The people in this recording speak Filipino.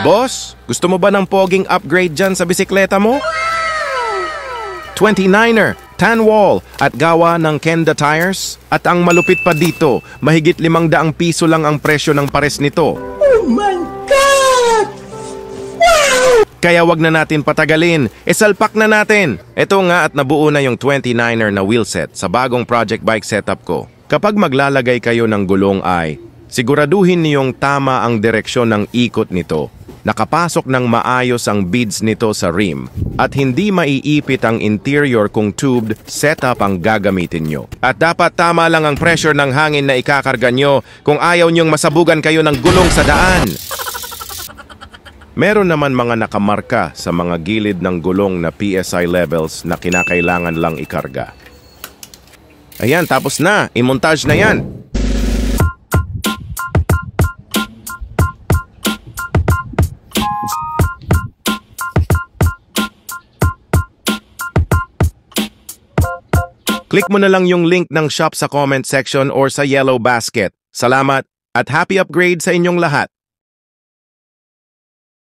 Boss, gusto mo ba ng poging upgrade dyan sa bisikleta mo? 29er, tan wall at gawa ng Kenda tires. At ang malupit pa dito, mahigit 500 piso lang ang presyo ng pares nito. Oh my God! Wow! Kaya wag na natin patagalin, isalpak na natin. Ito nga at nabuo na yung 29er na wheelset sa bagong project bike setup ko. Kapag maglalagay kayo ng gulong ay, siguraduhin niyong tama ang direksyon ng ikot nito. Nakapasok ng maayos ang beads nito sa rim at hindi maiipit ang interior kung tubed setup ang gagamitin nyo. At dapat tama lang ang pressure ng hangin na ikakarga nyo kung ayaw nyong masabugan kayo ng gulong sa daan. Meron naman mga nakamarka sa mga gilid ng gulong na PSI levels na kinakailangan lang ikarga. Ayan, tapos na. I-montage na yan. Click mo na lang yung link ng shop sa comment section or sa yellow basket. Salamat at happy upgrade sa inyong lahat!